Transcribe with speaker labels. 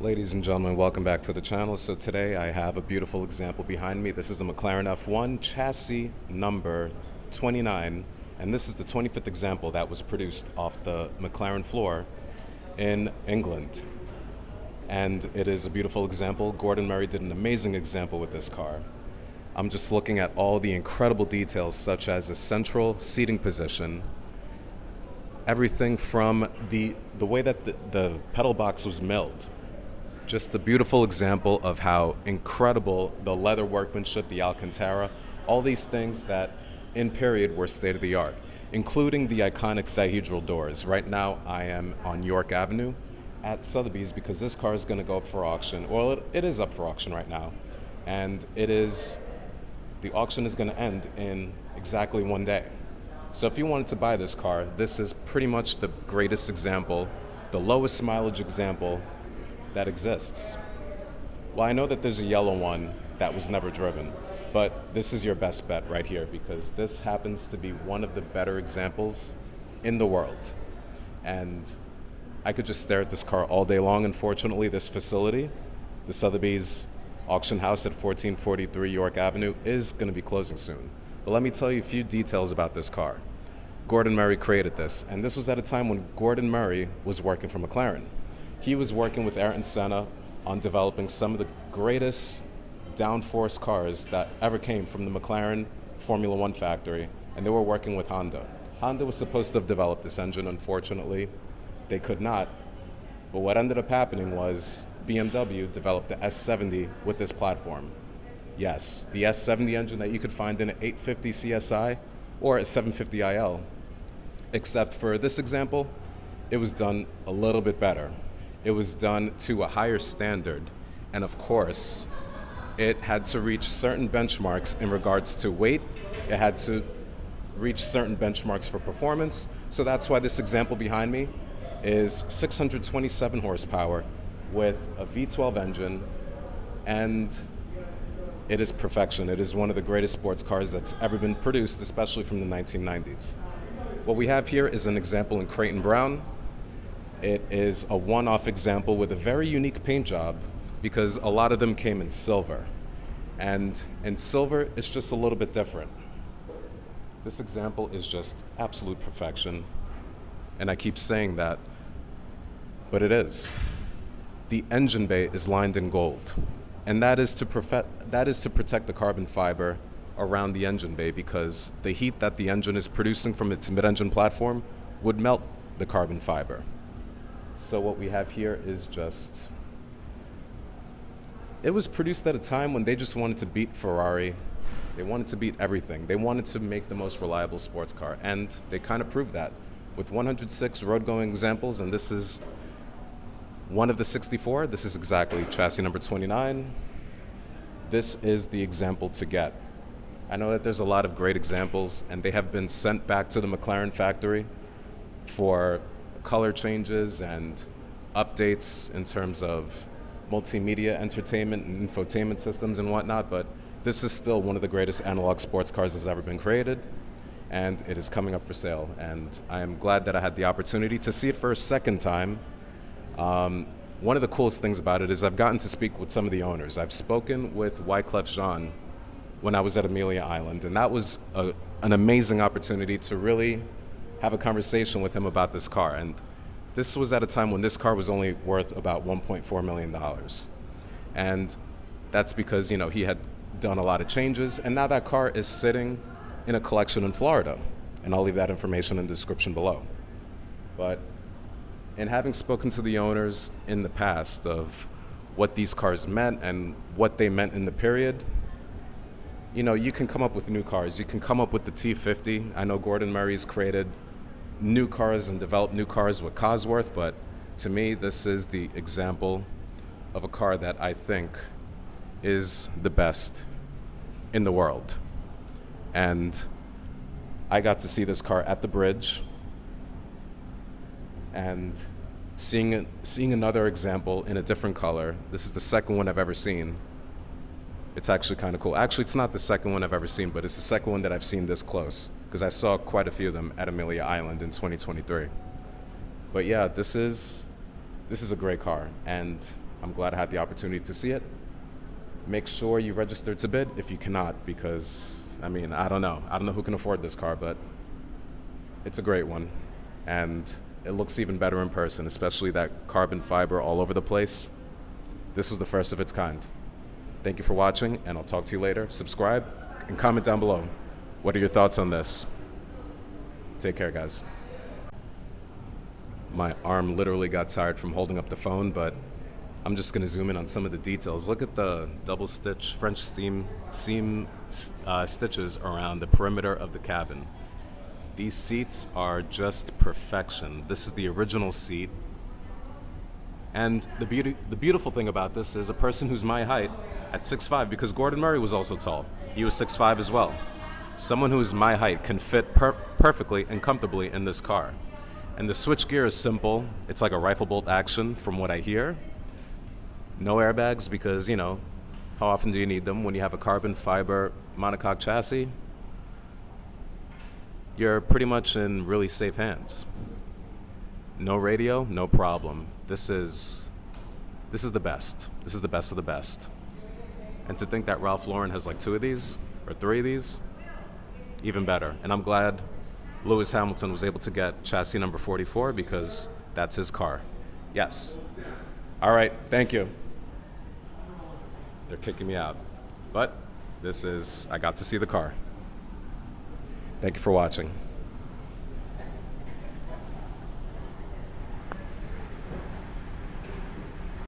Speaker 1: Ladies and gentlemen, welcome back to the channel. So today I have a beautiful example behind me. This is the McLaren F1 Chassis number 29, and this is the 25th example that was produced off the McLaren floor in England. And it is a beautiful example. Gordon Murray did an amazing example with this car. I'm just looking at all the incredible details, such as a central seating position, everything from the way that the pedal box was milled. Just a beautiful example of how incredible the leather workmanship, the Alcantara, all these things that in period were state of the art, including the iconic dihedral doors. Right now I am on York Avenue at Sotheby's because this car is going to go up for auction. Well, it is up for auction right now, and the auction is going to end in exactly one day. So if you wanted to buy this car, this is pretty much the greatest example, the lowest mileage example that exists. Well, I know that there's a yellow one that was never driven, but this is your best bet right here because this happens to be one of the better examples in the world. And I could just stare at this car all day long. Unfortunately, this facility, the Sotheby's auction house at 1443 York Avenue, is going to be closing soon. But let me tell you a few details about this car. Gordon Murray created this, and this was at a time when Gordon Murray was working for McLaren. He was working with Ayrton Senna on developing some of the greatest downforce cars that ever came from the McLaren Formula One factory, and they were working with Honda. Honda was supposed to have developed this engine. Unfortunately, they could not. But what ended up happening was BMW developed the S70 with this platform. Yes, the S70 engine that you could find in an 850 CSI or a 750 IL. Except for this example, it was done a little bit better. It was done to a higher standard, and of course, it had to reach certain benchmarks in regards to weight. It had to reach certain benchmarks for performance. So that's why this example behind me is 627 horsepower with a V12 engine, and it is perfection. It is one of the greatest sports cars that's ever been produced, especially from the 1990s. What we have here is an example in Creighton Brown. It is a one-off example with a very unique paint job because a lot of them came in silver. And in silver, it's just a little bit different. This example is just absolute perfection. And I keep saying that, but it is. The engine bay is lined in gold. And that is to protect the carbon fiber around the engine bay because the heat that the engine is producing from its mid-engine platform would melt the carbon fiber. So what we have here is it was produced at a time when they just wanted to beat Ferrari. They wanted to beat everything. They wanted to make the most reliable sports car, and they kind of proved that with 106 road-going examples, and this is one of the 64. This is exactly chassis number 29. This is the example to get. I know that there's a lot of great examples, and they have been sent back to the McLaren factory for color changes and updates in terms of multimedia entertainment and infotainment systems and whatnot, but this is still one of the greatest analog sports cars that's ever been created, and it is coming up for sale, and I am glad that I had the opportunity to see it for a second time. One of the coolest things about it is I've gotten to speak with some of the owners. I've spoken with Wyclef Jean when I was at Amelia Island, and that was an amazing opportunity to really have a conversation with him about this car. And this was at a time when this car was only worth about $1.4 million. And that's because, he had done a lot of changes, and now that car is sitting in a collection in Florida. And I'll leave that information in the description below. But in having spoken to the owners in the past of what these cars meant and what they meant in the period, you can come up with new cars. You can come up with the T50. I know Gordon Murray's created new cars and developed new cars with Cosworth, but to me, this is the example of a car that I think is the best in the world. And I got to see this car at the bridge, and seeing another example in a different color. This is the second one I've ever seen. It's actually kind of cool. Actually, it's not the second one I've ever seen, but it's the second one that I've seen this close, because I saw quite a few of them at Amelia Island in 2023. But yeah, this is a great car, and I'm glad I had the opportunity to see it. Make sure you register to bid if you cannot, because, I mean, I don't know. I don't know who can afford this car, but it's a great one. And it looks even better in person, especially that carbon fiber all over the place. This was the first of its kind. Thank you for watching, and I'll talk to you later. Subscribe and comment down below. What are your thoughts on this? Take care, guys. My arm literally got tired from holding up the phone, but I'm just going to zoom in on some of the details. Look at the double stitch French seam stitches around the perimeter of the cabin. These seats are just perfection. This is the original seat. And the beautiful thing about this is a person who's my height at 6'5", because Gordon Murray was also tall. He was 6'5" as well. Someone who's my height can fit perfectly and comfortably in this car. And the switch gear is simple. It's like a rifle bolt action from what I hear. No airbags because, you know, how often do you need them when you have a carbon fiber monocoque chassis? You're pretty much in really safe hands. No radio, no problem. This is the best. This is the best of the best. And to think that Ralph Lauren has like 2 of these or 3 of these, even better. And I'm glad Lewis Hamilton was able to get chassis number 44 because that's his car. Yes. All right, thank you. They're kicking me out. But I got to see the car. Thank you for watching.